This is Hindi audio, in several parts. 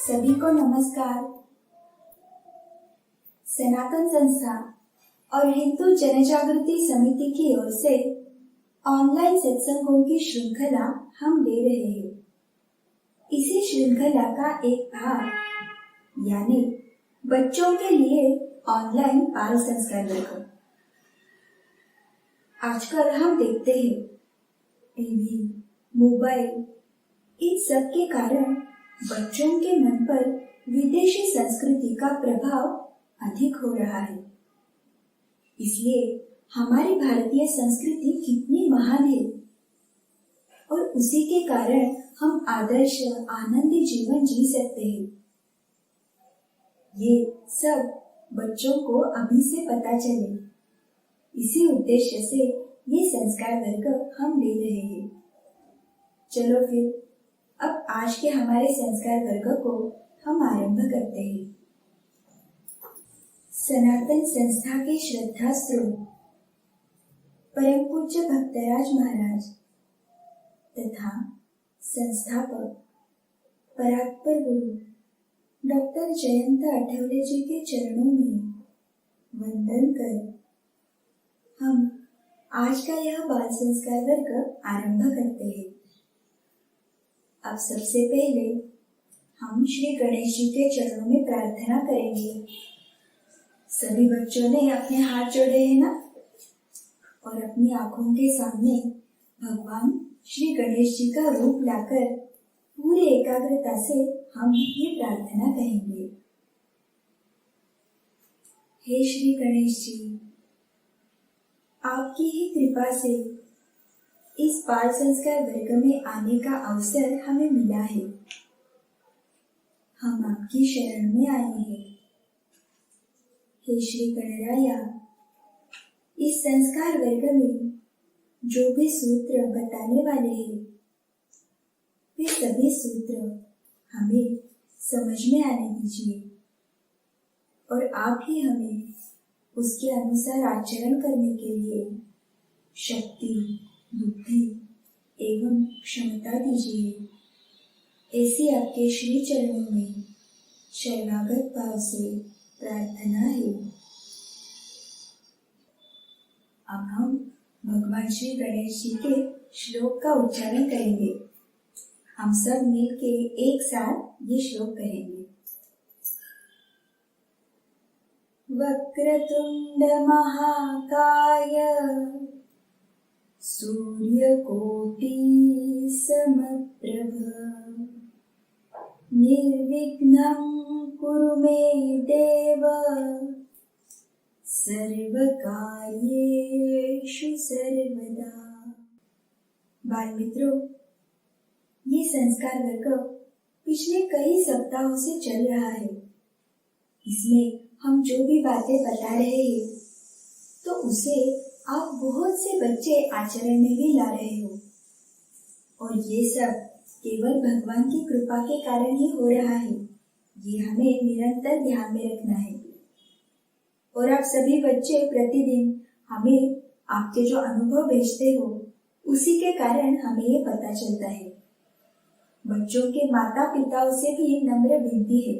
सभी को नमस्कार। सनातन संस्था और हिंदू जनजागृति समिति की ओर से ऑनलाइन सत्संगों की श्रृंखला हम ले रहे हैं। इसी श्रृंखला का एक भाग यानी बच्चों के लिए ऑनलाइन बाल संस्कार वर्ग। आजकल हम देखते हैं टीवी, मोबाइल, इन सब के कारण बच्चों के मन पर विदेशी संस्कृति का प्रभाव अधिक हो रहा है। इसलिए हमारी भारतीय संस्कृति कितनी महान है और उसी के कारण हम आदर्श आनंदी जीवन जी सकते हैं। ये सब बच्चों को अभी से पता चले, इसी उद्देश्य से ये संस्कार वर्ग हम ले रहे हैं। चलो फिर अब आज के हमारे संस्कार वर्ग को हम आरंभ करते हैं। सनातन संस्था के श्रद्धा स्रोत परम पूज्य भक्तराज महाराज तथा संस्थापक परात्पर गुरु डॉक्टर जयंत आठवले जी के चरणों में वंदन कर हम आज का यह बाल संस्कार वर्ग आरंभ करते हैं। अब सबसे पहले हम श्री गणेश जी के चरणों में प्रार्थना करेंगे। सभी बच्चों ने अपने हाथ जोड़े हैं ना, और अपनी आंखों के सामने भगवान श्री गणेश जी का रूप लाकर पूरी एकाग्रता से हम ये प्रार्थना कहेंगे। हे श्री गणेश जी, आपकी ही कृपा से इस बाल संस्कार वर्ग में आने का अवसर हमें मिला है। हम आपकी शरण में आए हैं। हे श्री गणराया, इस संस्कार वर्ग में जो भी सूत्र बताने वाले हैं, वे सभी सूत्र हमें समझ में आने दीजिए और आप ही हमें उसके अनुसार आचरण करने के लिए शक्ति, बुद्धि एवं क्षमता दीजिए। ऐसी आपके श्री चरणों में शरणागत भाव से प्रार्थना है। अब हम भगवान श्री गणेश जी के श्लोक का उच्चारण करेंगे। हम सब मिलके एक साथ ये श्लोक कहेंगे। वक्रतुंड महाकाय सूर्यकोटि समप्रभ निर्विघ्नं कुरु मे देव सर्वकार्येषु सर्वदा। बाल मित्रों, ये संस्कार वर्ग पिछले कई सप्ताहों से चल रहा है। इसमें हम जो भी बातें बता रहे हैं, तो उसे आप बहुत से बच्चे आचरण में भी ला रहे हो, और ये सब केवल भगवान की कृपा के कारण ही हो रहा है। ये हमें निरंतर ध्यान में रखना है। और आप सभी बच्चे प्रतिदिन हमें आपके जो अनुभव भेजते हो, उसी के कारण हमें ये पता चलता है। बच्चों के माता पिताओं से भी नम्र विनती है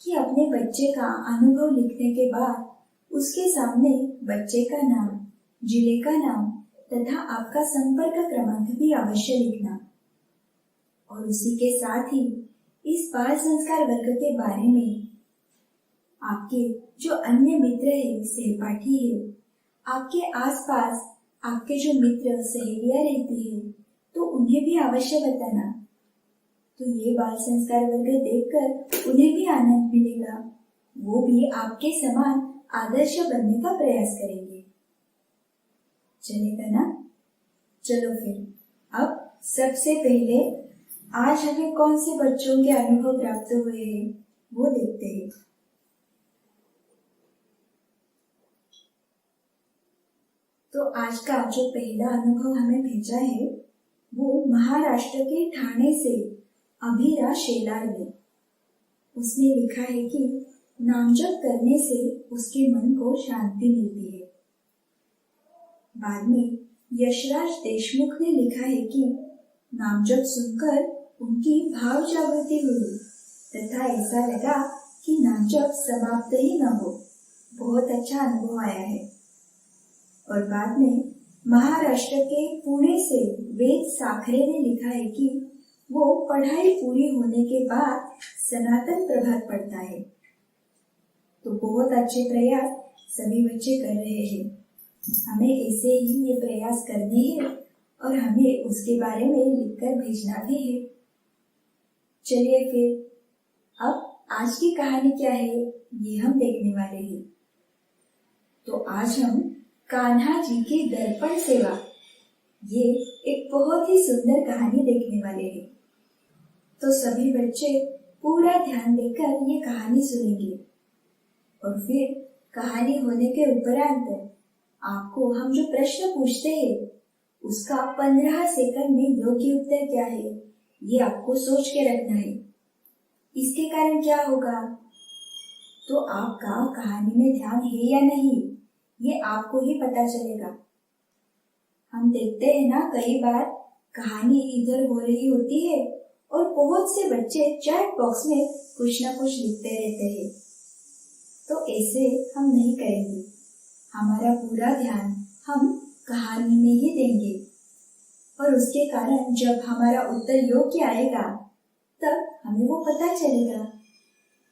कि अपने बच्चे का अनुभव लिखने के बाद उसके सामने बच्चे का नाम, जिले का नाम तथा आपका संपर्क क्रमांक भी अवश्य लिखना। और उसी के साथ ही इस बाल संस्कार वर्ग के बारे में आपके जो अन्य मित्र है, सहपाठी है, आपके आसपास आपके जो मित्र सहेलियां रहती है, तो उन्हें भी अवश्य बताना। तो ये बाल संस्कार वर्ग देखकर उन्हें भी आनंद मिलेगा। वो भी आपके समान आदर्श बनने का प्रयास करेंगे। चलेगा ना? चलो फिर अब सबसे पहले आज हमें कौन से बच्चों के अनुभव प्राप्त हुए हैं वो देखते हैं। तो आज का जो पहला अनुभव हमें भेजा है वो महाराष्ट्र के ठाणे से अभिरा शेलार ने। उसने लिखा है कि नामजप करने से उसके मन को शांति मिलती है। बाद में यशराज देशमुख ने लिखा है कि नामजप सुनकर उनकी भाव जागृति हुई तथा ऐसा लगा कि नाटक समाप्त ही न हो। बहुत अच्छा अनुभव आया है। और बाद में महाराष्ट्र के पुणे से वेद साखरे ने लिखा है कि वो पढ़ाई पूरी होने के बाद सनातन प्रभात पढ़ता है। तो बहुत अच्छे प्रयास सभी बच्चे कर रहे हैं। हमें ऐसे ही ये प्रयास करने हैं और हमें उसके बारे में लिखकर भेजना भी है। चलिए फिर अब आज की कहानी क्या है ये हम देखने वाले हैं। तो आज हम कान्हा जी की दर्पण सेवा ये एक बहुत ही सुंदर कहानी देखने वाले हैं। तो सभी बच्चे पूरा ध्यान देकर ये कहानी सुनेंगे और फिर कहानी होने के उपरांत आपको हम जो प्रश्न पूछते हैं उसका 15 सेकंड में योग्य उत्तर क्या है ये आपको सोच के रखना है। इसके कारण क्या होगा तो आपका कहानी में ध्यान है या नहीं ये आपको ही पता चलेगा। हम देखते हैं ना कई बार कहानी इधर हो रही होती है और बहुत से बच्चे चैट बॉक्स में कुछ ना कुछ लिखते रहते हैं। तो ऐसे हम नहीं करेंगे। हमारा पूरा ध्यान हम कहानी में ही देंगे और उसके कारण जब हमारा उत्तर योग्य आएगा तब हमें वो पता चलेगा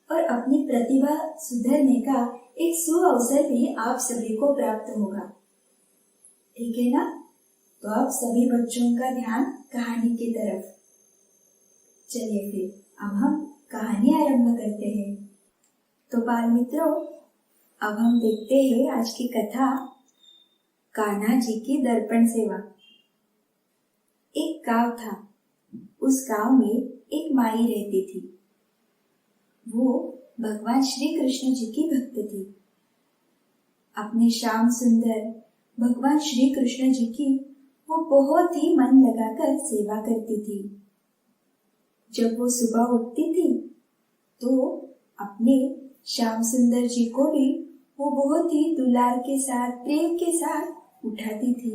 और अपनी प्रतिभा सुधरने का एक सुअवसर भी आप सभी को प्राप्त होगा। ठीक है ना? तो अब सभी बच्चों का ध्यान कहानी की तरफ। चलिए फिर अब हम कहानी आरंभ करते हैं। तो बाल मित्रों, अब हम देखते हैं आज की कथा कान्हा जी की दर्पण सेवा। एक गांव था। उस गांव में एक माई रहती थी। वो भगवान श्री कृष्ण जी की भक्त थी। अपने श्याम सुंदर भगवान श्री कृष्ण जी की वो बहुत ही मन लगाकर सेवा करती थी। जब वो सुबह उठती थी तो अपने श्याम सुंदर जी को भी वो बहुत ही दुलार के साथ प्रेम के साथ उठाती थी।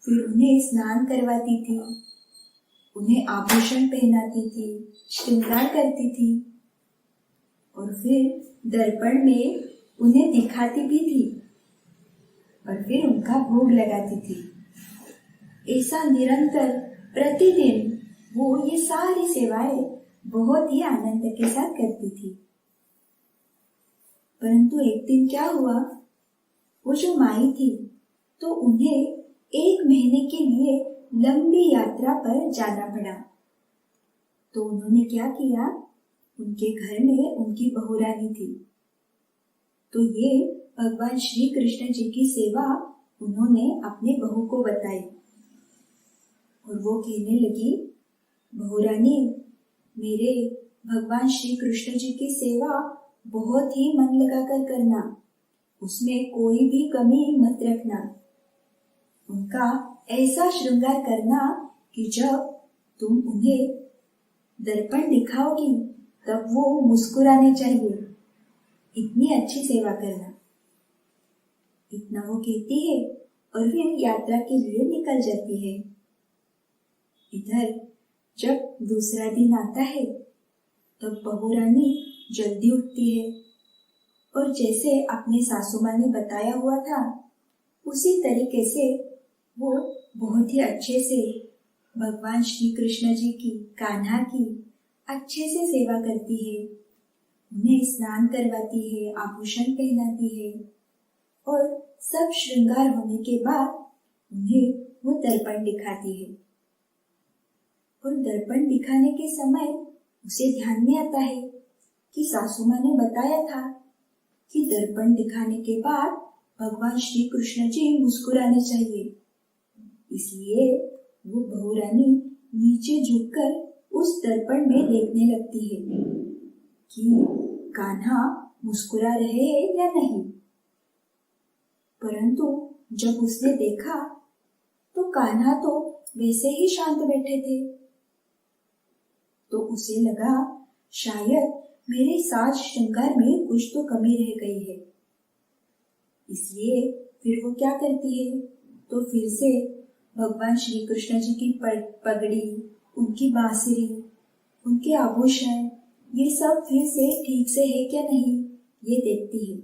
फिर उन्हें स्नान करवाती थी, उन्हें आभूषण पहनाती थी, श्रृंगार करती थी और फिर दर्पण में उन्हें दिखाती भी थी और फिर उनका भोग लगाती थी। ऐसा निरंतर प्रतिदिन वो ये सारी सेवाएं बहुत ही आनंद के साथ करती थी। परंतु एक दिन क्या हुआ, वो जो माई थी तो उन्हें 1 महीने के लिए लंबी यात्रा पर जाना पड़ा। तो उन्होंने क्या किया, उनके घर में उनकी बहुरानी थी। तो ये भगवान श्री कृष्ण जी की सेवा उन्होंने अपने बहू को बताई और वो कहने लगी, बहुरानी, मेरे भगवान श्री कृष्ण जी की सेवा बहुत ही मन लगाकर करना, उसमें कोई भी कमी मत रखना। उनका ऐसा श्रृंगार करना कि जब तुम उन्हें दर्पण दिखाओगी तब वो मुस्कुराने चाहिए। इतनी अच्छी सेवा करना। इतना वो कहती है और फिर यात्रा के लिए निकल जाती है। इधर जब दूसरा दिन आता है तब बहुरानी जल्दी उठती है और जैसे अपने सासू माँ ने बताया हुआ था उसी तरीके से वो बहुत ही अच्छे से भगवान श्री कृष्ण जी की, कान्हा की अच्छे से सेवा करती है। उन्हें स्नान करवाती है, आभूषण पहनाती है और सब श्रृंगार होने के बाद उन्हें वो दर्पण दिखाती है। और दर्पण दिखाने के समय उसे ध्यान में आता है कि सासू माँ ने बताया था कि दर्पण दिखाने के बाद भगवान श्री कृष्ण जी मुस्कुराने चाहिए। इसलिए वो बहुरानी नीचे झुककर उस दर्पण में देखने लगती है कि कान्हा मुस्कुरा रहे हैं या नहीं। परंतु जब उसने देखा तो कान्हा तो वैसे ही शांत बैठे थे। तो उसे लगा शायद मेरे साज श्रृंगार में कुछ तो कमी रह गई है। इसलिए फिर वो क्या करती है, तो फिर से भगवान श्री कृष्ण जी की पगड़ी, उनकी बांसुरी, उनके आभूषण ये सब फिर से ठीक से है क्या नहीं ये देखती है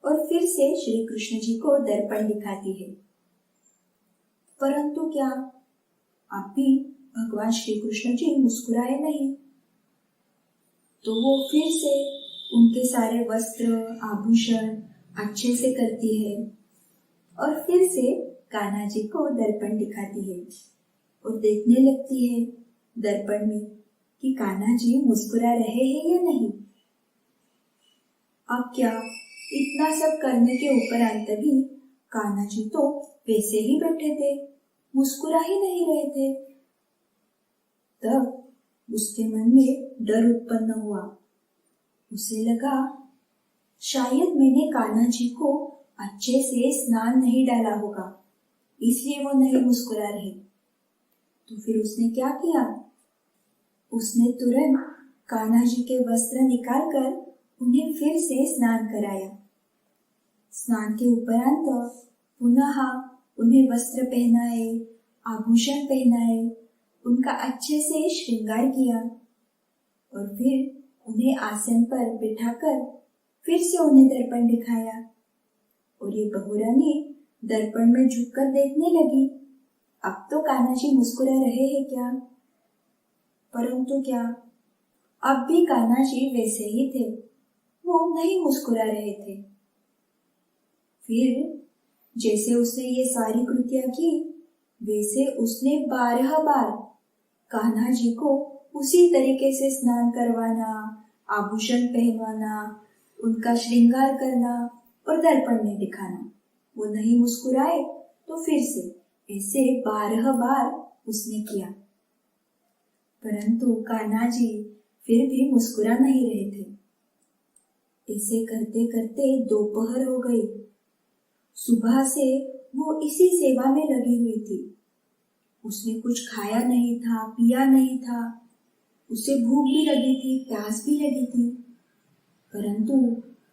और फिर से श्री कृष्ण जी को दर्पण दिखाती है। परंतु क्या अब भी भगवान श्री कृष्ण जी मुस्कुराए नहीं। तो वो फिर से उनके सारे वस्त्र आभूषण अच्छे से करती है और फिर से कान्हा जी को दर्पण दिखाती है और देखने लगती है दर्पण में कि कान्हा जी मुस्कुरा रहे हैं या नहीं। अब क्या इतना सब करने के उपरांत भी कान्हा जी तो वैसे ही बैठे थे, मुस्कुरा ही नहीं रहे थे। तब उसके मन में डर उत्पन्न हुआ। उसे लगा शायद मैंने कान्हा जी को अच्छे से स्नान नहीं डाला होगा, इसलिए वो नहीं मुस्कुरा रहे। तो फिर उसने क्या किया, उसने तुरंत कान्हा जी के वस्त्र निकालकर उन्हें फिर से स्नान कराया। स्नान के उपरांत पुनः उन्हें वस्त्र पहनाए, आभूषण पहनाए, उनका अच्छे से श्रृंगार किया और फिर उन्हें आसन पर बिठाकर फिर से उन्हें दर्पण दिखाया। और ये बहुरानी दर्पण में झुककर देखने लगी, अब तो कान्हा जी मुस्कुरा रहे हैं क्या। परंतु क्या अब भी कान्हा जी वैसे ही थे, वो नहीं मुस्कुरा रहे थे। फिर जैसे उसने ये सारी कृतियां की वैसे उसने 12 बार कान्हा जी को उसी तरीके से स्नान करवाना, आभूषण पहनवाना, उनका श्रृंगार करना और दर्पण में दिखाना। वो नहीं मुस्कुराए तो फिर से ऐसे 12 बार उसने किया, परंतु कान्हा जी फिर भी मुस्कुरा नहीं रहे थे। ऐसे करते करते दोपहर हो गई। सुबह से वो इसी सेवा में लगी हुई थी। उसने कुछ खाया नहीं था, पिया नहीं था, उसे भूख भी लगी थी, प्यास भी लगी थी, परंतु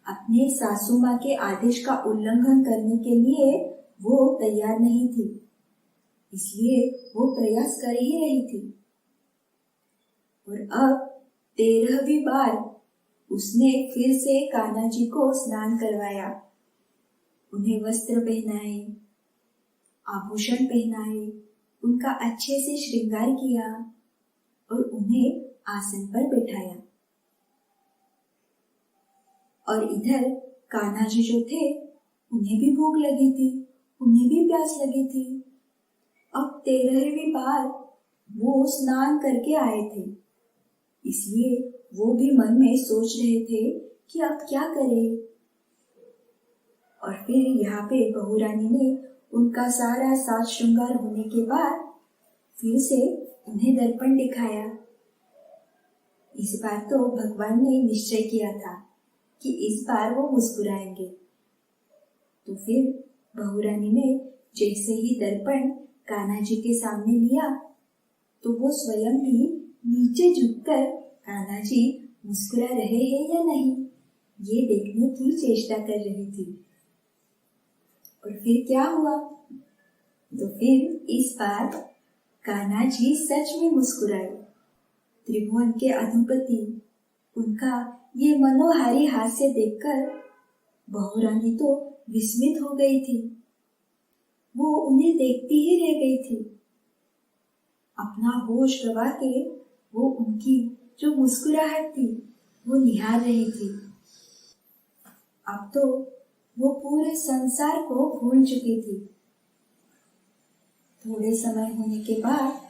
अपने सासू माँ के आदेश का उल्लंघन करने के लिए वो तैयार नहीं थी, इसलिए वो प्रयास कर ही रही थी। और अब 13वीं बार उसने फिर से कान्हा जी को स्नान करवाया, उन्हें वस्त्र पहनाए, आभूषण पहनाए, उनका अच्छे से श्रृंगार किया और उन्हें आसन पर बैठाया। और इधर कान्हा जी जो थे उन्हें भी भूख लगी थी, उन्हें भी प्यास लगी थी। अब 13वीं बार वो स्नान करके आए थे, इसलिए वो भी मन में सोच रहे थे कि अब क्या करें। और फिर यहाँ पे बहुरानी ने उनका सारा साज श्रृंगार होने के बाद फिर से उन्हें दर्पण दिखाया। इस बार तो भगवान ने निश्चय किया था कि इस बार वो मुस्कुराएंगे। तो फिर बहुरानी ने जैसे ही दर्पण कान्हा जी के सामने लिया तो वो स्वयं भी नीचे झुककर कान्हा जी मुस्कुरा रहे हैं या नहीं ये देखने की चेष्टा कर रही थी। और फिर क्या हुआ, तो फिर इस बार कान्हा जी सच में मुस्कुराए। त्रिभुवन के अधिपति उनका ये मनोहारी हास्य देखकर बहुरानी तो विस्मित हो गई थी। वो उन्हें देखती ही रह गई थी। अपना होश गवा के वो उनकी जो मुस्कुराहट थी वो निहार रही थी। अब तो वो पूरे संसार को भूल चुकी थी। थोड़े समय होने के बाद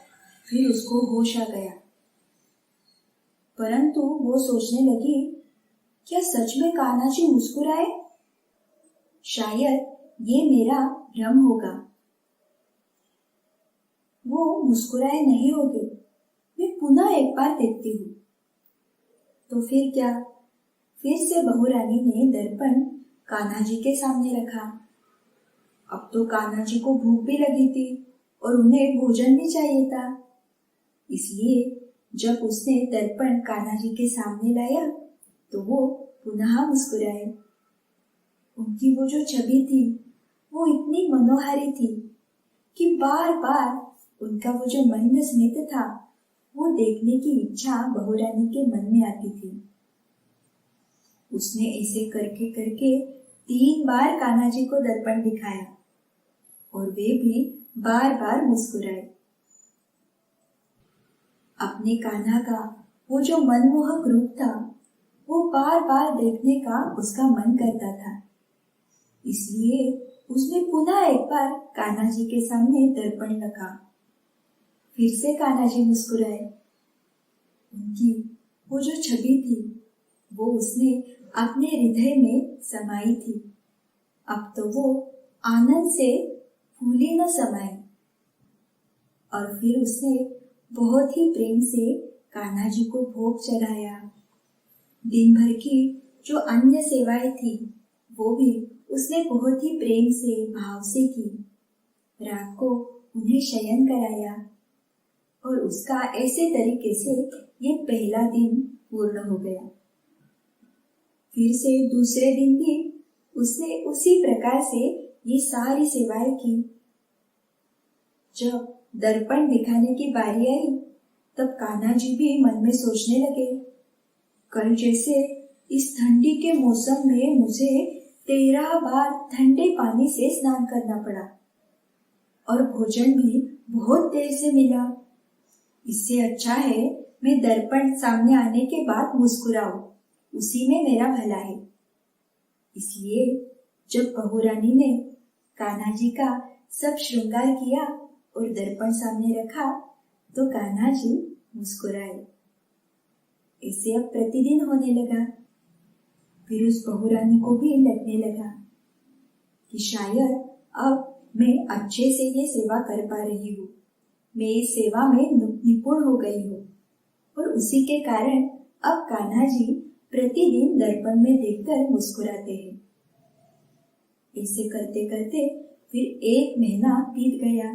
फिर उसको होश आ गया, परंतु वो सोचने लगी क्या सच में कान्हा जी मुस्कुराए? शायद ये मेरा भ्रम होगा। वो मुस्कुराए नहीं होंगे, मैं पुनः एक बार देखती हूँ। तो फिर क्या, फिर से बहुरानी ने दर्पण कान्हा जी के सामने रखा। अब तो कान्हा जी को भूख भी लगी थी और उन्हें भोजन भी चाहिए था, इसलिए जब उसने दर्पण कान्हा जी के सामने लाया तो वो पुनः मुस्कुराए। उनकी वो जो छवि थी वो इतनी मनोहारी थी कि बार बार उनका वो जो मंद स्मित था वो देखने की इच्छा बहुरानी के मन में आती थी। उसने ऐसे करके करके 3 बार कान्हा जी को दर्पण दिखाया और वे भी बार बार मुस्कुराए। अपने कान्हा का वो जो मनमोहक रूप था, वो बार बार देखने का उसका मन करता था। इसलिए उसने पुनः एक बार कान्हा जी के सामने दर्पण रखा। फिर से कान्हा जी मुस्कुराए। उनकी वो जो छवि थी, वो उसने अपने हृदय में समाई थी। अब तो वो आनंद से फूली न समाई। और फिर उसने बहुत ही प्रेम से कान्हा जी को भोग चढ़ाया। दिन भर की जो अन्य सेवाएं थी, वो भी उसने बहुत ही प्रेम से भाव से की। रात को उन्हें शयन कराया और उसका ऐसे तरीके से ये पहला दिन पूर्ण हो गया। फिर से दूसरे दिन भी उसने उसी प्रकार से ये सारी सेवाएं की। जब दर्पण दिखाने की बारी आई, तब कान्हा जी भी मन में सोचने लगे, कल जैसे इस ठंडी के मौसम में मुझे 13 बार ठंडे पानी से स्नान करना पड़ा और भोजन भी बहुत देर से मिला। इससे अच्छा है मैं दर्पण सामने आने के बाद मुस्कुराऊं, उसी में मेरा भला है। इसलिए जब बहुरानी ने कान्हा जी का सब श्रृंगार किया और दर्पण सामने रखा, तो कान्हा जी मुस्कुराए। इसे अब प्रतिदिन होने लगा। फिर उस बहुरानी को भी लगने लगा कि शायद अब मैं अच्छे से ये सेवा कर पा रही हूँ, मैं इस सेवा में निपुण हो गई हूँ। और उसी के कारण अब कान्हा जी प्रतिदिन दर्पण में देखकर मुस्कुराते हैं। ऐसे करते करते फिर 1 महीना बीत गया।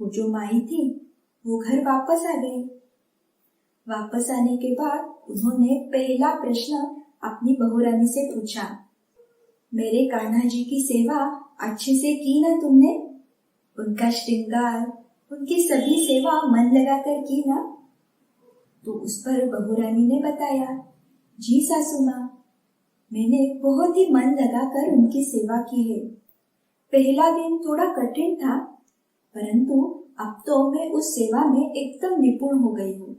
वो जो माई थी, वो घर वापस आ गई। वापस आने के बाद उन्होंने पहला प्रश्न अपनी बहुरानी से पूछा, मेरे कान्हा जी की सेवा अच्छे से की ना तुमने? उनका श्रृंगार, उनकी सभी सेवा मन लगाकर की ना? तो उस पर बहुरानी ने बताया, जी सासू माँ, मैंने बहुत ही मन लगाकर उनकी सेवा की है। पहला दिन थोड़ा कठिन था, परंतु अब तो मैं उस सेवा में एकदम निपुण हो गई हूँ।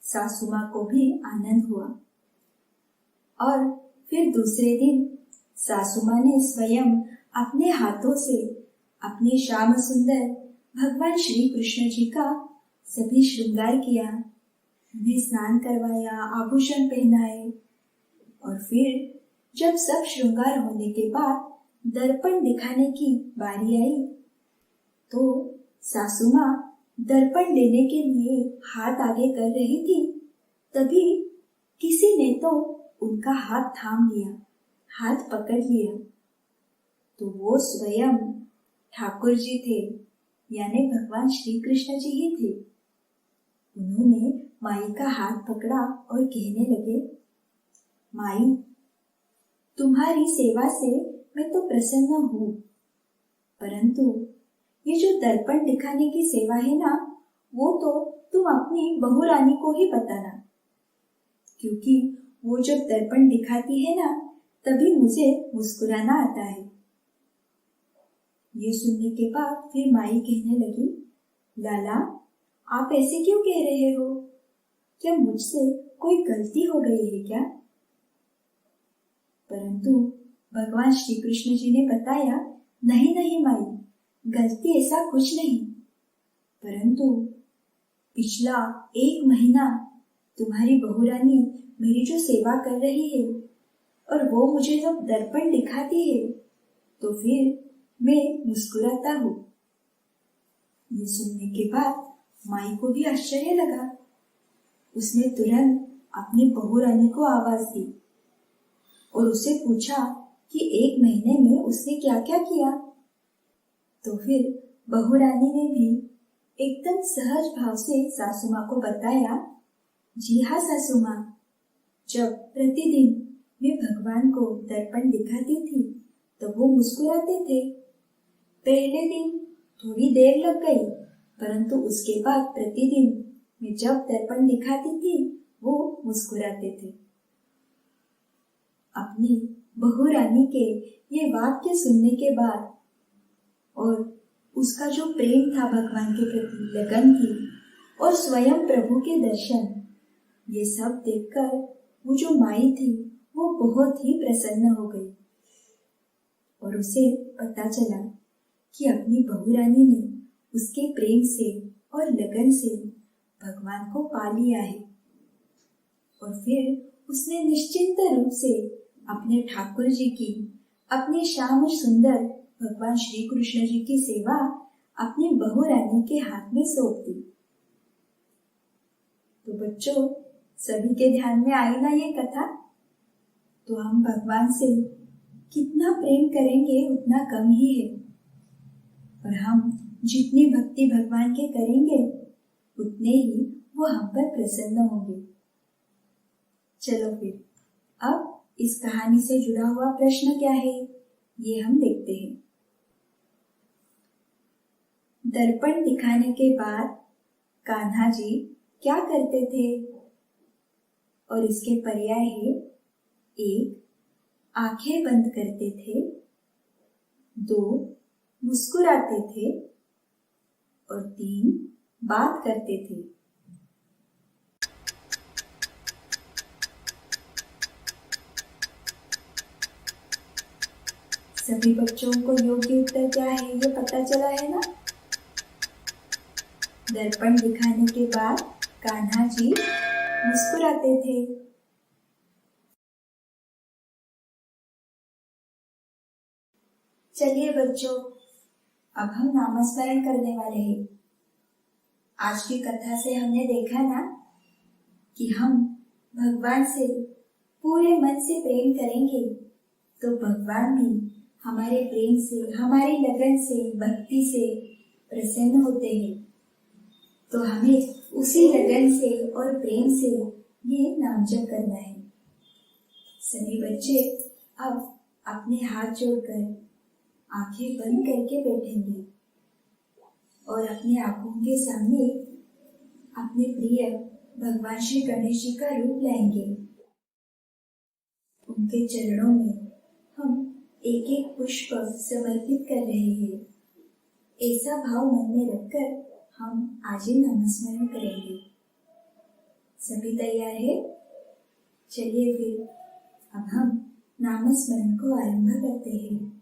सासू माँ को भी आनंद हुआ। और फिर दूसरे दिन सासू माँ ने स्वयं अपने हाथों से अपने श्याम सुंदर भगवान श्री कृष्ण जी का सभी श्रृंगार किया, उन्हें स्नान करवाया, आभूषण पहनाए। और फिर जब सब श्रृंगार होने के बाद दर्पण दिखाने की बारी आई, तो सासू माँ दर्पण लेने के लिए हाथ आगे कर रही थी, तभी किसी ने तो उनका हाथ थाम लिया, हाथ पकड़ लिया। तो वो स्वयं ठाकुर जी थे, यानी भगवान श्री कृष्ण जी ही थे। उन्होंने माई का हाथ पकड़ा और कहने लगे, माई, तुम्हारी सेवा से मैं तो प्रसन्न हूँ, परंतु ये जो दर्पण दिखाने की सेवा है ना, वो तो तुम अपनी बहुरानी को ही बताना, क्योंकि वो जब दर्पण दिखाती है ना, तभी मुझे मुस्कुराना आता है। ये सुनने के बाद फिर माई कहने लगी, लाला, आप ऐसे क्यों कह रहे हो? क्या मुझसे कोई गलती हो गई है क्या? परंतु भगवान श्री कृष्ण जी ने बताया, नहीं नहीं माई, गलती ऐसा कुछ नहीं, परंतु पिछला 1 महीना तुम्हारी बहुरानी मेरी जो सेवा कर रही है और वो मुझे जब दर्पण दिखाती है, तो फिर मैं मुस्कुराता हूँ। ये सुनने के बाद माई को भी आश्चर्य लगा। उसने तुरंत अपनी बहुरानी को आवाज दी और उसे पूछा कि 1 महीने में उसने क्या क्या किया। तो फिर बहुरानी ने भी एकदम सहज भाव से सासू माँ को बताया, जी हाँ सासू माँ, जब प्रतिदिन मैं भगवान को दर्पण दिखाती थी तो वो मुस्कुराते थे। पहले दिन थोड़ी देर लग गई, परंतु उसके बाद प्रतिदिन मैं जब दर्पण दिखाती थी वो मुस्कुराते थे। अपनी बहू रानी के ये वाक्य सुनने के बाद और उसका जो प्रेम था भगवान के प्रति, लगन थी और स्वयं प्रभु के दर्शन, ये सब देखकर वो जो माई थी वो बहुत ही प्रसन्न हो गई और उसे पता चला कि अपनी बहू रानी ने उसके प्रेम से और लगन से भगवान को पा लिया है। और फिर उसने निश्चिंत रूप से अपने ठाकुर जी की, अपने श्याम सुंदर भगवान श्री कृष्ण जी की सेवा अपनी बहू रानी के हाथ में सौंप दी। तो बच्चों, सभी के ध्यान में आई ना ये कथा? तो हम भगवान से कितना प्रेम करेंगे उतना कम ही है, और हम जितनी भक्ति भगवान के करेंगे उतने ही वो हम पर प्रसन्न होंगे। चलो फिर अब इस कहानी से जुड़ा हुआ प्रश्न क्या है ये हम देखते हैं। दर्पण दिखाने के बाद कान्हा जी क्या करते थे? और इसके पर्याय है, 1. आंखें बंद करते थे, 2. मुस्कुराते थे और 3. बात करते थे। सभी बच्चों को योग्य उत्तर क्या है ये पता चला है ना? दर्पण दिखाने के बाद कान्हा जी मुस्कुराते थे। चलिए बच्चों, अब हम नामस्मरण करने वाले हैं। आज की कथा से हमने देखा ना कि हम भगवान से पूरे मन से प्रेम करेंगे तो भगवान भी हमारे प्रेम से, हमारी लगन से, भक्ति से प्रसन्न होते हैं। तो हमें उसी लगन से और प्रेम से ये नाम जप करना है। सभी बच्चे अब अपने हाथ जोड़कर आंखें बंद करके बैठेंगे और अपनी आंखों के सामने अपने प्रिय भगवान श्री गणेश जी का रूप लाएंगे। उनके चरणों में हम एक एक पुष्प समर्पित कर रहे हैं। ऐसा भाव मन में रखकर हम आज ही नामस्मरण करेंगे। सभी तैयार है? चलिए फिर अब हम नामस्मरण को आरंभ करते हैं।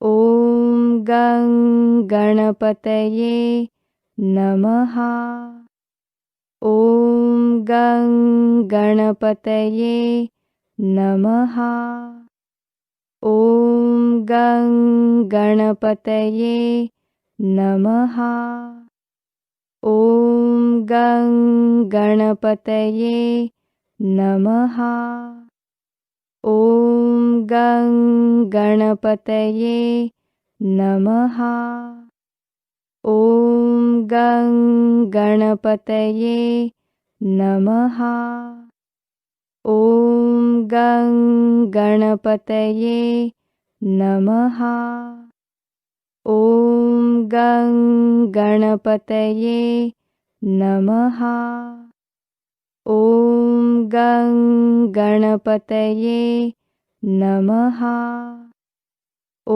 ओम गं गणपतये नमः। ओम गं गणपतये नमः। ओम गं गणपतये नमः। ओम गं गणपतये नमः। ओम गं गणपतये नमः। ओम गं गणपतये नमः। ओम गं गणपतये नमः। ओम गं गणपतये नमः।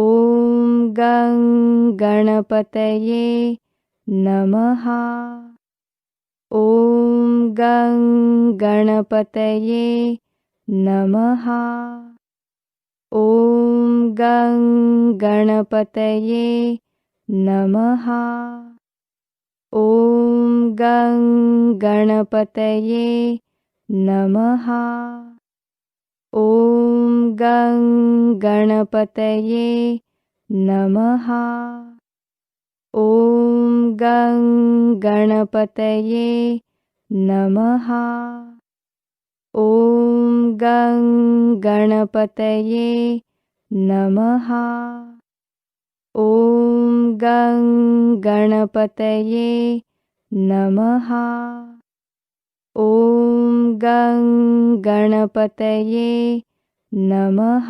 ओम गं गणपतये नमः। ओम गं गणपतये नमः। ओम गं गणपतये नमः। ओम गं गणपतये नमः। ओम गं गणपतये नमः। ओम गं गणपतये नमः। ओम गं गणपतये नमः। ओम गं गणपतये नमः। ओम गं गणपतये नमः। ओम गं गणपतये नमः।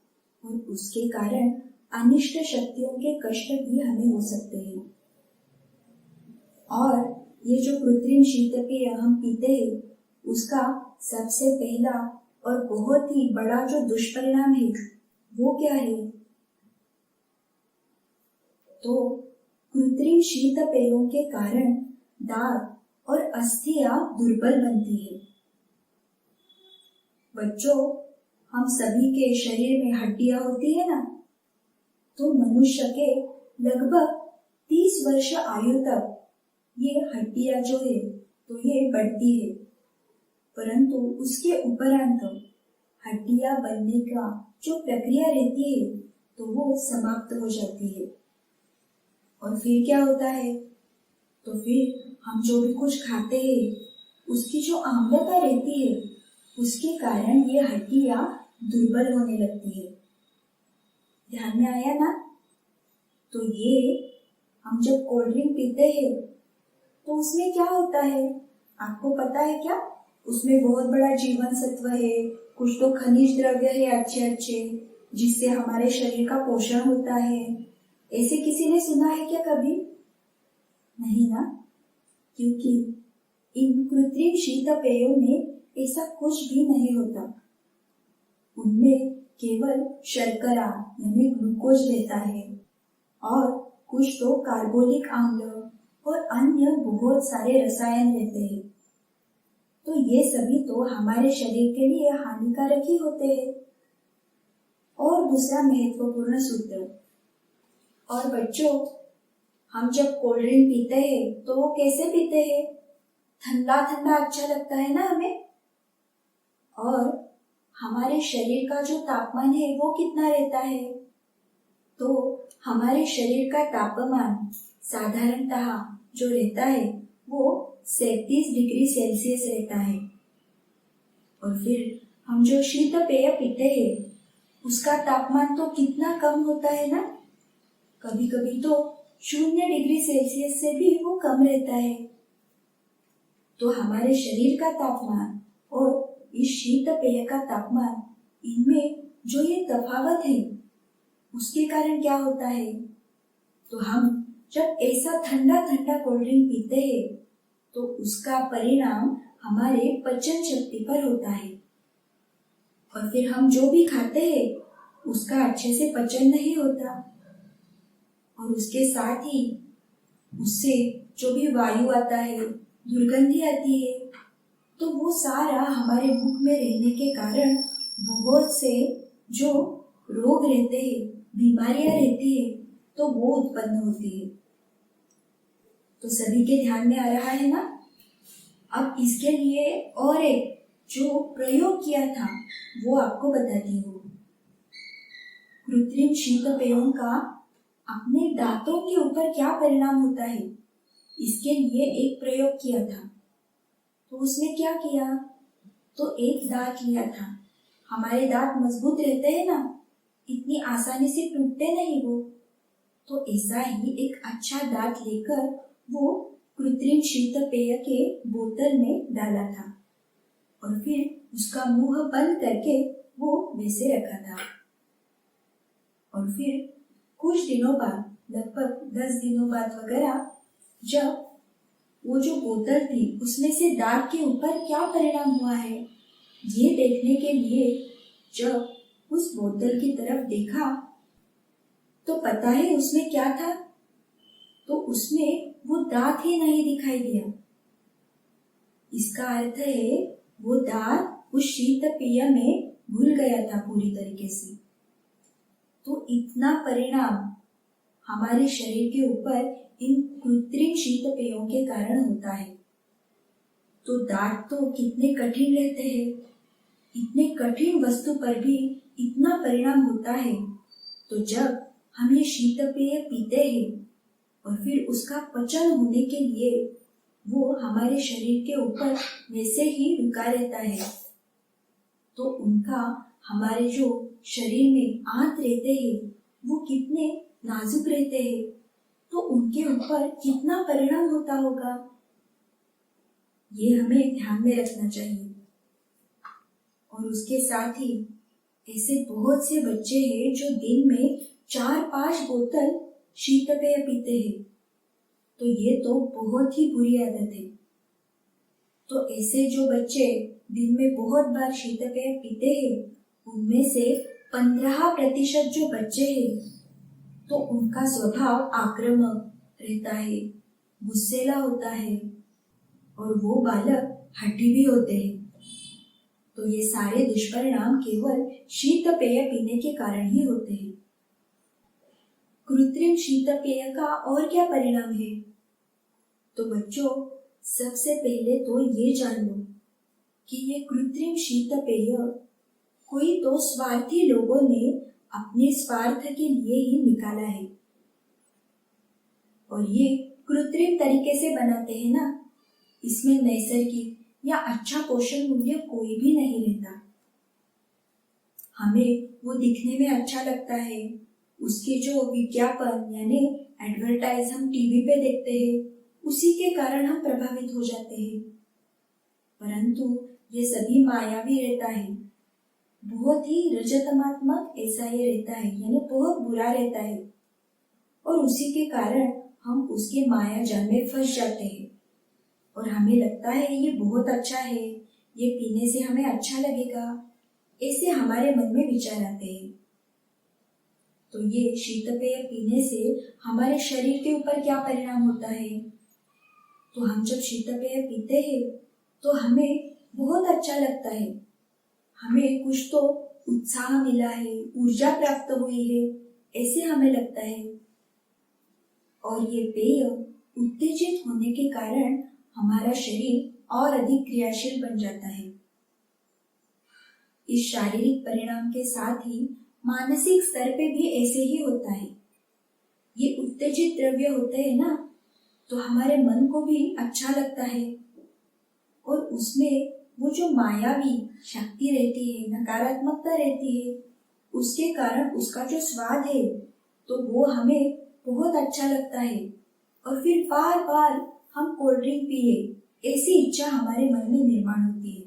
और उसके कारण अनिष्ट शक्तियों के कष्ट भी हमें हो सकते हैं। और ये जो कृत्रिम शीतपेय हम पीते हैं, उसका सबसे पहला और बहुत ही बड़ा जो दुष्परिणाम है वो क्या है? तो कृत्रिम शीतपेयों के कारण दांत और अस्थियां दुर्बल बनती है। बच्चों, हम सभी के शरीर में हड्डियां होती है ना, तो मनुष्य के लगभग 30 वर्ष आयु तक ये हड्डियां जो है तो ये बढ़ती है, परंतु उसके उपरांत हड्डियां बनने का जो प्रक्रिया रहती है तो वो समाप्त हो जाती है। और फिर क्या होता है? तो फिर हम जो भी कुछ खाते हैं उसकी जो आम्लता रहती है उसके कारण ये हड्डियां दुर्बल होने लगती है। ध्यान में आया ना? तो ये हम जब कोल्ड ड्रिंक पीते हैं तो उसमें क्या होता है आपको पता है क्या? उसमें बहुत बड़ा जीवन सत्व है, कुछ तो खनिज द्रव्य है अच्छे अच्छे, जिससे हमारे शरीर का पोषण होता है। ऐसे किसी ने सुना है क्या कभी? नहीं ना? क्योंकि इन कृत्रिम शीतपेयों में ऐसा कुछ भी नहीं होता। उनमें केवल शर्करा यानी ग्लूकोज रहता है और कुछ तो कार्बोलिक अम्ल और अन्य बहुत सारे रसायन रहते हैं। तो ये सभी तो हमारे शरीर के लिए हानिकारक ही होते हैं। और दूसरा महत्वपूर्ण सूत्र, और बच्चों, हम जब कोल्ड ड्रिंक पीते हैं तो वो कैसे पीते हैं? ठंडा ठंडा अच्छा लगता है ना हमें। और हमारे शरीर का जो तापमान है वो कितना रहता है? तो हमारे शरीर का तापमान साधारणतः जो रहता है वो 37 डिग्री सेल्सियस रहता है। और फिर हम जो शीत पेय पीते हैं उसका तापमान तो कितना कम होता है ना, कभी कभी तो 0 डिग्री सेल्सियस से भी वो कम रहता है। तो हमारे शरीर का तापमान और इस शीत पेय का तापमान, इनमें जो ये तफावत है उसके कारण क्या होता है? तो हम जब ऐसा ठंडा ठंडा कोल्ड ड्रिंक पीते हैं तो उसका परिणाम हमारे पाचन शक्ति पर होता है। और फिर हम जो भी खाते हैं उसका अच्छे से पचन नहीं होता, और उसके साथ ही उससे जो भी वायु आता है, दुर्गंधी आती है, तो वो सारा हमारे मुख में रहने के कारण बहुत से जो रोग रहते हैं, बीमारियां रहती है, तो वो उत्पन्न होती है। तो सभी के ध्यान में आ रहा है ना? अब इसके लिए और एक जो प्रयोग किया था वो आपको बताती हूँ। कृत्रिम शीतपेयों का अपने दांतों के ऊपर क्या परिणाम होता है, इसके लिए एक प्रयोग किया था। तो उसने क्या किया? तो एक दांत लिया था। हमारे दांत मजबूत रहते हैं ना, इतनी आसानी से टूटते नहीं वो। तो ऐसा ही एक अच्छा दांत लेकर वो कृत्रिम शीतपेय के बोतल में डाला था और फिर उसका मुंह बंद करके वो वैसे रखा था। और फिर कुछ दिनों बाद, लगभग 10 दिनों बाद वगैरह, जब वो जो बोतल थी उसमें से दांत के ऊपर क्या परिणाम हुआ है ये देखने के लिए जब उस बोतल की तरफ देखा तो पता है उसमें क्या था? तो उसमें वो दांत ही नहीं दिखाई दिया। इसका अर्थ है वो दांत उस शीत पेय में घुल गया था पूरी तरीके से। तो इतना परिणाम हमारे शरीर के ऊपर इन कृत्रिम शीत पेयों के कारण होता है। तो दांत तो कितने कठिन रहते हैं, इतने कठिन वस्तु पर भी इतना परिणाम होता है। तो जब हम ये शीत पेय पीते हैं और फिर उसका पचन होने के लिए वो हमारे शरीर के ऊपर वैसे ही रुका रहता है, तो उनका हमारे जो शरीर में आंत रहते हैं वो कितने नाजुक रहते हैं, तो उनके ऊपर कितना परिणाम होता होगा ये हमें ध्यान में रखना चाहिए। और उसके साथ ही ऐसे बहुत से बच्चे हैं जो दिन में 4-5 बोतल शीतपेय पीते हैं। तो ये तो बहुत ही बुरी आदत है। तो ऐसे जो बच्चे दिन में बहुत बार शीतपेय पीते हैं, उनमें से 15% जो बच्चे हैं, तो उनका स्वभाव आक्रामक रहता है, गुस्सैला होता है और वो बालक हठी भी होते हैं। तो ये सारे दुष्परिणाम केवल शीतपेय पीने के कारण ही होते हैं। कृत्रिम शीतपेय का और क्या परिणाम है? तो बच्चों, सबसे पहले तो ये जान लो कि ये कृत्रिम शीतपेय कोई तो स्वार्थी लोगों ने अपने स्वार्थ के लिए ही निकाला है। और ये कृत्रिम तरीके से बनाते हैं ना, इसमें नैसर्गिक या अच्छा पोषण मूल्य कोई भी नहीं रहता। हमें वो दिखने में अच्छा लगता है, उसके जो विज्ञापन यानी एडवर्टाइज हम टीवी पे देखते हैं, उसी के कारण हम प्रभावित हो जाते हैं। परंतु ये सभी मायावी रहता है, बहुत ही रजतमात्मक ऐसा ये रहता है, यानी बहुत बुरा रहता है। और उसी के कारण हम उसके माया जाल में फंस जाते हैं और हमें लगता है ये बहुत अच्छा है, ये पीने से हमें अच्छा लगेगा, ऐसे हमारे मन में विचार आते हैं। तो ये शीतपेय पीने से हमारे शरीर के ऊपर क्या परिणाम होता है? तो हम जब शीतपेय पीते हैं तो हमें बहुत अच्छा लगता है, हमें कुछ तो उत्साह मिला है, ऊर्जा प्राप्त हुई है, ऐसे हमें लगता है। और ये पेय उत्तेजित होने के कारण हमारा शरीर और अधिक क्रियाशील बन जाता है। इस शारीरिक परिणाम के साथ ही मानसिक स्तर पे भी ऐसे ही होता है। ये उत्तेजित द्रव्य होते हैं ना, तो हमारे मन को भी अच्छा लगता है और उसमें वो जो मायावी शक्ति रहती है, नकारात्मकता रहती है, उसके कारण उसका जो स्वाद है तो वो हमें बहुत अच्छा लगता है और फिर बार बार हम कोल्ड ड्रिंक पिए, ऐसी इच्छा हमारे मन में निर्माण होती है।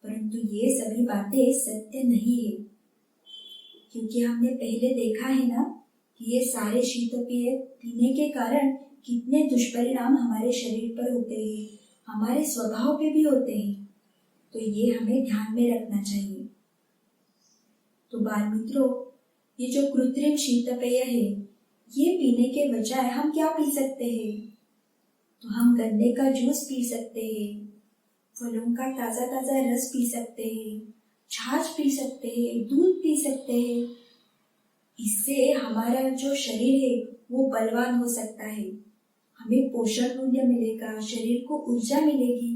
परंतु ये सभी बातें सत्य नहीं है, क्योंकि हमने पहले देखा है ना कि ये सारे शीतपेय पीने के कारण कितने दुष्परिणाम हमारे शरीर पर होते हैं, हमारे स्वभाव पे भी होते हैं। तो ये हमें ध्यान में रखना चाहिए। तो बाल मित्रों, ये जो कृत्रिम शीतपेय है, ये पीने के बजाय हम क्या पी सकते हैं? तो हम गन्ने का जूस पी सकते हैं, फलों का ताजा ताजा रस पी सकते हैं, छाछ पी सकते हैं, दूध पी सकते हैं। इससे हमारा जो शरीर है वो बलवान हो सकता है, हमें पोषण मूल्य मिलेगा, शरीर को ऊर्जा मिलेगी।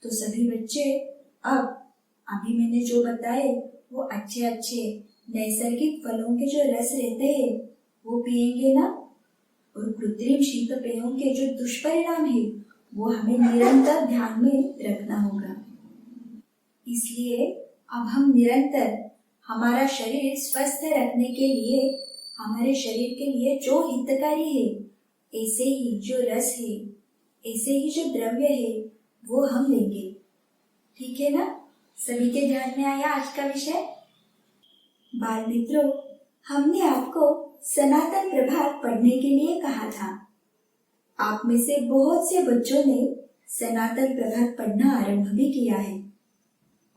तो सभी बच्चे अब अभी मैंने जो बताए वो अच्छे अच्छे नैसर्गिक फलों के जो रस रहते हैं वो पिएंगे ना, और कृत्रिम शीतपेयों के जो दुष्परिणाम है वो हमें निरंतर ध्यान में रखना होगा। इसलिए अब हम निरंतर हमारा शरीर स्वस्थ रखने के लिए, हमारे शरीर के लिए जो हितकारी है, ऐसे ही जो रस है, ऐसे ही जो द्रव्य है वो हम लेंगे। ठीक है ना? सभी के ध्यान में आया आज का विषय? बाल मित्रों, हमने आपको सनातन प्रभात पढ़ने के लिए कहा था। आप में से बहुत से बच्चों ने सनातन प्रभात पढ़ना आरंभ भी किया है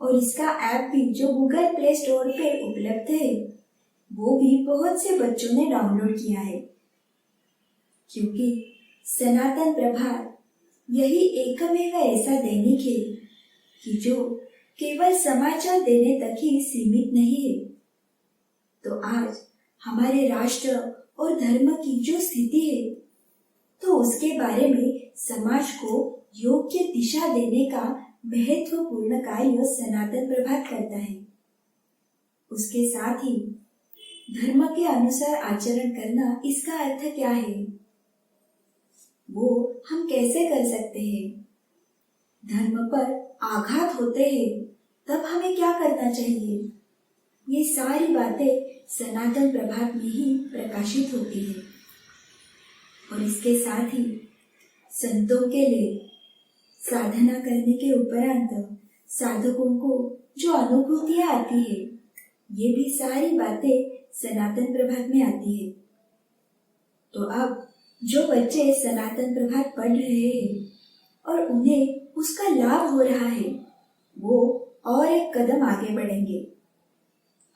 और इसका ऐप भी जो गूगल प्ले स्टोर पे उपलब्ध है वो भी बहुत से बच्चों ने डाउनलोड किया है, क्योंकि सनातन प्रभात यही एकमेव ऐसा दैनिक है कि जो केवल समाचार देने तक ही सीमित नहीं है। तो आज हमारे राष्ट्र और धर्म की जो स्थिति है, तो उसके बारे में समाज को योग्य दिशा देने का महत्वपूर्ण कार्य सनातन प्रभात करता है। उसके साथ ही धर्म के अनुसार आचरण करना, इसका अर्थ क्या है, वो हम कैसे कर सकते हैं? धर्म पर आघात होते हैं तब हमें क्या करना चाहिए? ये सारी बातें सनातन प्रभात में ही प्रकाशित होती है। और इसके साथ ही संतों के लिए साधना करने के उपरांत साधकों को जो अनुभूतियां आती है, ये भी सारी बातें सनातन प्रभात में आती है। तो अब जो बच्चे सनातन प्रभात पढ़ रहे हैं और उन्हें उसका लाभ हो रहा है, वो और एक कदम आगे बढ़ेंगे।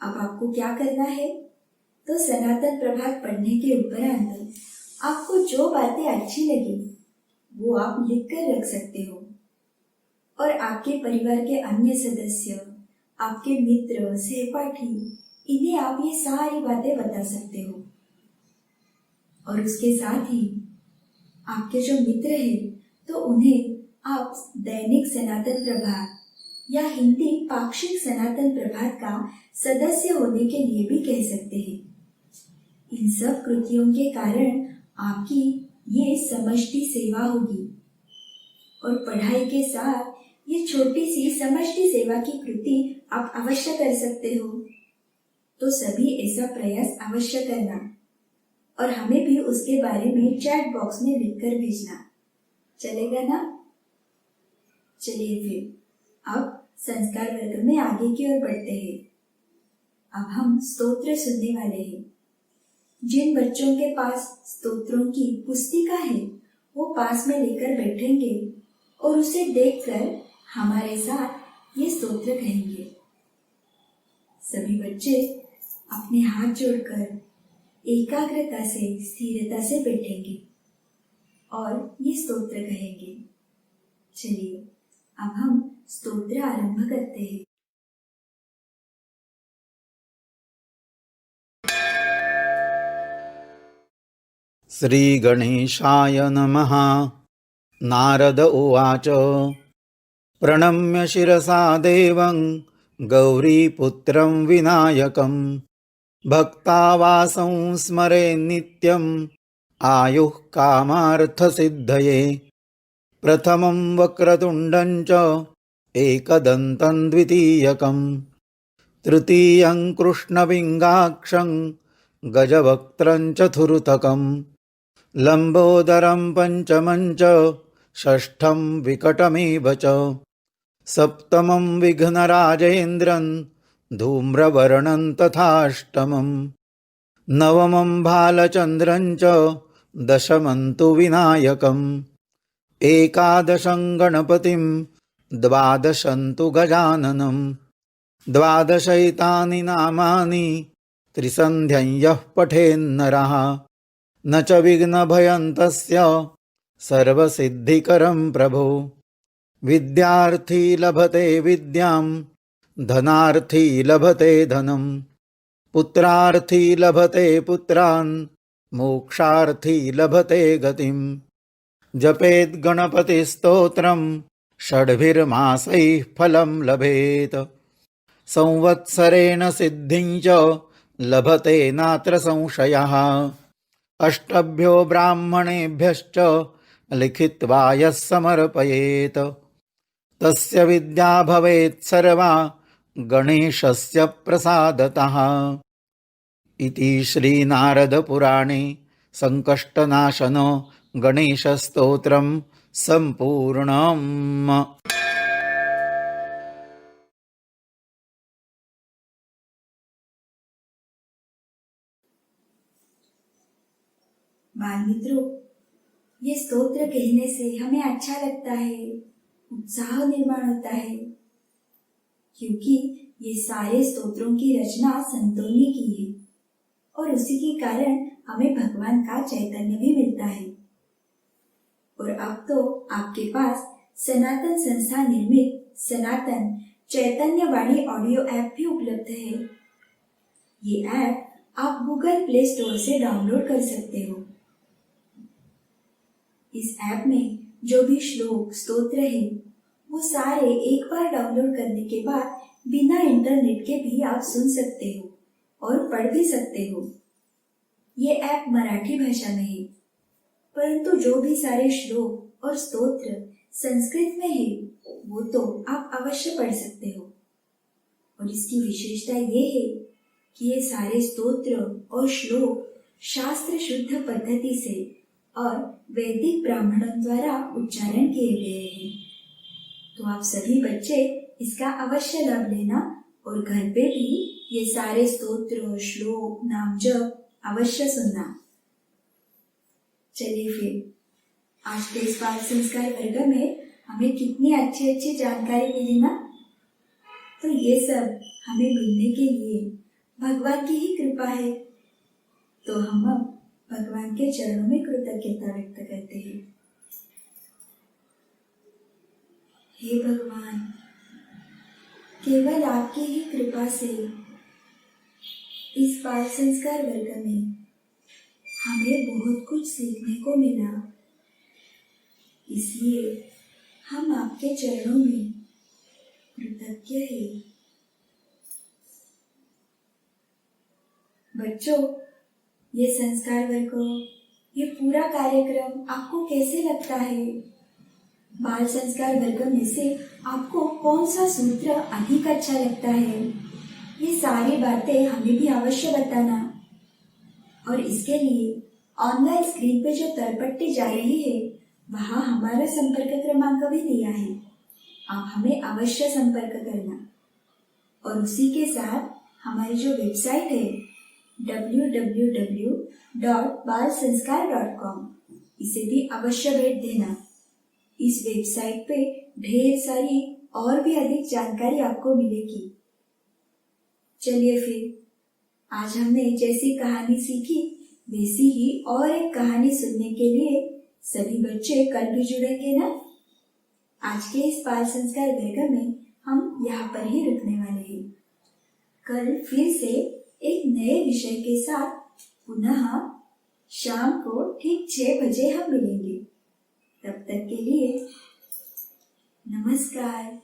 अब आपको क्या करना है? तो सनातन प्रभात पढ़ने के उपरांत आपको जो बातें अच्छी लगी वो आप लिख कर रख सकते हो और आपके परिवार के अन्य सदस्य, आपके मित्र, सहपाठी, इन्हें आप ये सारी बातें बता सकते हो। और उसके साथ ही आपके जो मित्र हैं, तो उन्हें आप दैनिक सनातन प्रभात या हिंदी पाक्षिक सनातन प्रभात का सदस्य होने के लिए भी कह सकते हैं। इन सब कृतियों के कारण आपकी ये समष्टि सेवा होगी और पढ़ाई के साथ ये छोटी सी समष्टि सेवा की कृति आप अवश्य कर सकते हो। तो सभी ऐसा प्रयास अवश्य करना और हमें भी उसके बारे में चैट बॉक्स में लिखकर भेजना, चलेगा ना? चलिए फिर अब संस्कार वर्ग में आगे की ओर बढ़ते हैं। अब हम स्तोत्र सुनने वाले हैं। जिन बच्चों के पास स्तोत्रों की पुस्तिका है, वो पास में लेकर बैठेंगे और उसे देखकर हमारे साथ ये स्तोत्र कहेंगे। सभी बच्चे अपने हाथ जोड़कर एकाग्रता से, स्थिरता से बैठेंगे और ये स्तोत्र कहेंगे। चलिए अब हम स्तोत्र आरंभ करते हैं। श्री गणेशाय नमः। नारद उवाच प्रणम्य शिरसा देवं गौरीपुत्रं विनायकं भक्तावासं स्मरे नित्यं आयुः कामार्थसिद्धये। प्रथमं वक्रतुण्डं च एकदन्तं द्वितीयकं तृतीयं कृष्णविङ्गाक्षं गजवक्त्रं चतुर्थकं लम्बोदरं पंचमं च षष्ठं विकटमेव च सप्तमं विघ्नराजेन्द्रं धूम्रवर्णं तथाष्टमं नवमं भालचन्द्रं च दशमं तु विनायकम् एकादशं गणपतिं द्वादशं तु गजाननं द्वादशैतानि नामानि त्रिसन्ध्यं यः पठेन्नरः न च विघ्नभयं तस्य सर्वसिद्धिकरं प्रभो। विद्यार्थी लभते विद्यां धनार्थी लभते धनं पुत्रार्थी लभते पुत्रान् मोक्षार्थी लभते गतिं। जपेत् गणपतिस्तोत्रं षड्भिर्मासैः फलं लभेत संवत्सरेण सिद्धिं च लभते नात्र संशयः। अष्टभ्यो ब्राह्मणेभ्यश्च लिखित्वा यः समर्पयेत् तस्य विद्या भवेत् सर्वा गणेशस्य प्रसादतः। इति श्रीनारदपुराणे संकष्टनाशनो गणेशस्तोत्रं सम्पूर्णम्। बाल मित्रों, ये स्तोत्र कहने से हमें अच्छा लगता है, उत्साह निर्माण होता है, क्योंकि ये सारे स्तोत्रों की रचना संतों ने की है और उसी के कारण हमें भगवान का चैतन्य भी मिलता है। और अब तो आपके पास सनातन संस्था निर्मित सनातन चैतन्य वाणी ऑडियो ऐप भी उपलब्ध है। ये ऐप आप गूगल प्ले स्टोर से डाउनलोड कर सकते हो। इस ऐप में जो भी श्लोक, स्तोत्र है, वो सारे एक बार डाउनलोड करने के बाद बिना इंटरनेट के भी आप सुन सकते हो और पढ़ भी सकते हो। ये ऐप मराठी भाषा में है, परंतु जो भी सारे श्लोक और स्तोत्र संस्कृत में है, वो तो आप अवश्य पढ़ सकते हो। और इसकी विशेषता ये है कि ये सारे स्तोत्र और श्लोक शास्त्र शुद्ध पद्धति से और वैदिक ब्राह्मणों द्वारा उच्चारण किए गए हैं। तो आप सभी बच्चे इसका अवश्य लाभ लेना और घर पे भी ये सारे स्तोत्र, श्लोक, नाम जप अवश्य सुनना। चलिए फिर आज के इस बाल संस्कार वर्ग में हमें कितनी अच्छी अच्छी जानकारी मिली ना। तो ये सब हमें मिलने के लिए भगवान की ही कृपा है। तो हम अब भगवान के चरणों में कृतज्ञता व्यक्त करते हैं। हे भगवान, केवल आपकी ही कृपा से इस बाल संस्कार वर्ग में हमें बहुत कुछ सीखने को मिला, इसलिए हम आपके चरणों में कृतज्ञ हैं। बच्चों, ये संस्कार वर्ग, ये पूरा कार्यक्रम आपको कैसे लगता है? बाल संस्कार वर्ग में से आपको कौन सा सूत्र अधिक अच्छा लगता है? ये सारी बातें हमें भी अवश्य बताना। और इसके लिए ऑनलाइन स्क्रीन पे जो तरपट्टी जा रही है वहाँ हमारा संपर्क क्रमांक भी दिया है, आप हमें अवश्य संपर्क करना। और उसी के साथ हमारी जो वेबसाइट है www.balsanskar.com, इसे भी अवश्य भेंट देना। इस वेबसाइट पे ढेर सारी और भी अधिक जानकारी आपको मिलेगी। चलिए फिर आज हमने जैसी कहानी सीखी वैसी ही और एक कहानी सुनने के लिए सभी बच्चे कल भी जुड़ेंगे ना। आज के इस बाल संस्कार वर्ग में हम यहाँ पर ही रुकने वाले हैं। कल फिर से एक नए विषय के साथ पुनः शाम को ठीक 6 बजे हम मिलेंगे। तब तक के लिए नमस्कार।